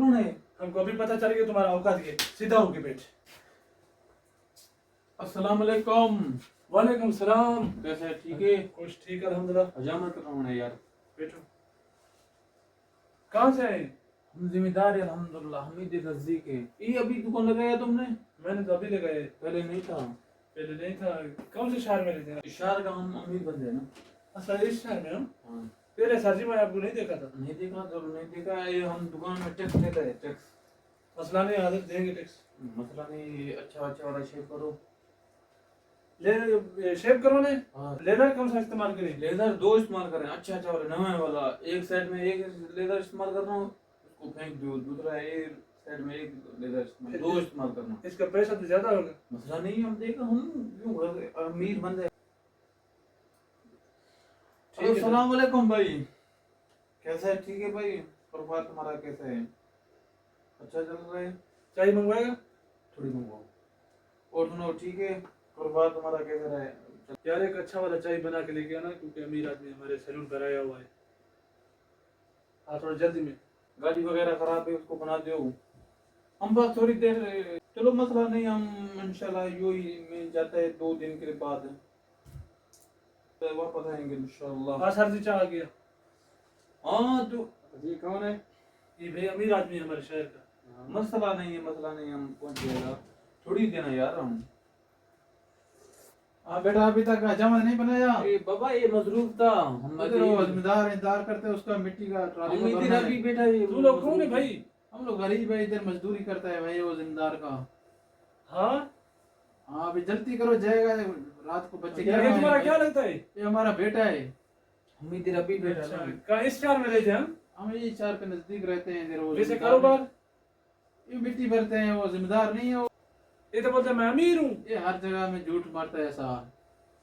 कौन है? हमको अभी पता चल गया तुम्हारा औकात के, सीधा होके बैठ। अस्सलाम वालेकुम। वालेकुम सलाम। कैसे है? ठीक है? कुछ ठीक अल्हम्दुलिल्लाह। हजामत कौन है यार? बैठो। कहाँ से आए? हम जिम्मेदार है अल्हम्दुलिल्लाह, हमीद नजदीक है। ये अभी दुकान लगाया तुमने? मैंने तो अभी लगाए, पहले नहीं था। पहले नहीं था। कौन से शहर में रहते हैं? इशार का हम अमीर बंदे हैं ना। अच्छा, इस शहर में हम हाँ। पहले सरजी में आपको नहीं देखा था। नहीं देखा तो नहीं देखा। ये हम दुकान में टैक्स लेते हैं, टैक्स। मसला नहीं, आदत देंगे टैक्स। मसला नहीं, अच्छा अच्छा वाला शेव करो। ले शेव करवाने। हाँ। लेदर कौन सा इस्तेमाल करें? लेजर दो इस्तेमाल करें, अच्छा अच्छा वाला नवा वाला। एक साइड में एक लेजर इस्तेमाल करना, उसको फेंक दो। दूसरा एक साइड में एक लेजर इस्तेमाल, दो इस्तेमाल करना। इसका पैसा तो ज्यादा होगा। मसला नहीं, हम देखा हम क्यों अमीर बंदे। ठीक है। अस्सलाम वालेकुम भाई, कैसा है? ठीक है भाई। कारोबार तुम्हारा कैसा है? अच्छा चल रहा है? चाय मंगवाएगा? थोड़ी मंगवाओ। और सुनो, ठीक है? कारोबार तुम्हारा कैसा रहा है? यार एक अच्छा वाला चाय बना के लेके आना, क्योंकि अमीर आदमी हमारे सैलून पर आया हुआ है। हाँ, थोड़ा जल्दी में। गाड़ी वगैरह खराब है, उसको बना दो। हम बस थोड़ी देर, चलो मसला नहीं, हम इंशाल्लाह यूं ही मिल जाता है 2 दिन के बाद तो वापस आएंगे इंशाल्लाह। हाँ सर जी, चाय आ गया। हाँ तो जी कौन है? ये भाई अमीर आदमी है हमारे शहर का। मसला नहीं है, मसला नहीं, हम पहुंच जाएगा। थोड़ी देना यार हम। हाँ बेटा, अभी तक हजामत नहीं बनाया। ए बाबा, ये मजरूफ था। हम इधर वो जिम्मेदार इंतजार करते हैं उसका, मिट्टी का ट्राली हम को इधर भरना अभी है। बैठा है। तू लोग कौन है भाई? हम लोग गरीब है, इधर मजदूरी करता है भाई वो जिम्मेदार का। हाँ हाँ अभी जल्दी करो, जाएगा रात को बच्चे यार, ये तुम्हारा क्या लगता है? ये हमारा बेटा है। हम इधर अभी बैठा अच्छा, है। का इस शहर में रहते हैं हम? हम ये शहर के नजदीक रहते हैं। इधर वो वैसे जिम्मेदार कारोबार? है। ये मिट्टी भरते हैं, वो जिम्मेदार नहीं है वो। ये तो बोलते हैं मैं अमीर हूँ। ये हर जगह में झूठ मारता है ऐसा।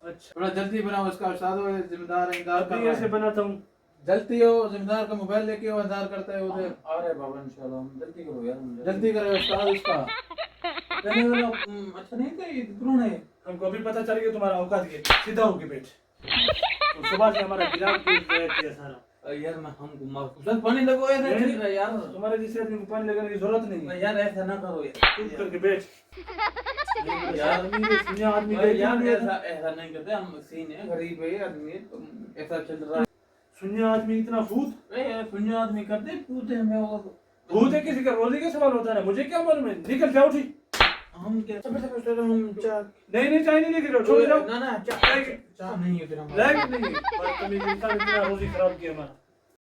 अच्छा, थोड़ा जल्दी बनाओ, उसका उस्ताद हो, जिम्मेदार इंतजार कर अभी रहा ऐसे है। बनाता हूँ। जल्दी हो, जिम्मेदार का मोबाइल लेके वो इंतजार करता है उधर। आ रहे बाबा इंशाल्लाह, हम जल्दी करो यार। हम जल्दी करो उस्ताद उसका। पहले वाला अच्छा नहीं था, ये कौन है? हमको अभी पता चल गया तुम्हारा औकात के, सीधा होके बैठ। तो सुबह से हमारा गिलास किया सारा। यार मैं हमको माफ पानी लगो ऐसा चल रहा है यार। तुम्हारे जैसे आदमी को पानी लगाने की जरूरत नहीं है। यार ऐसा ना करो यार। चुप करके बैठ। यार सुनिया आदमी यार का ऐसा ऐसा नहीं करते हम, सीन है, गरीब है आदमी है, तो ऐसा चल रहा है। सुनिया आदमी इतना भूत यार शून्य आदमी करते पूछते हमें वो भूत है, किसी का रोजी का सवाल होता है। मुझे क्या मालूम है? निकल जाओ। ठीक, हम क्या हम चाह नहीं चाय नहीं लेके जाओ, छोड़ जाओ। ना चाह नहीं है फिर हम लायक नहीं है। बदतमीज इंसान, इतना रोजी खराब किया हमारा।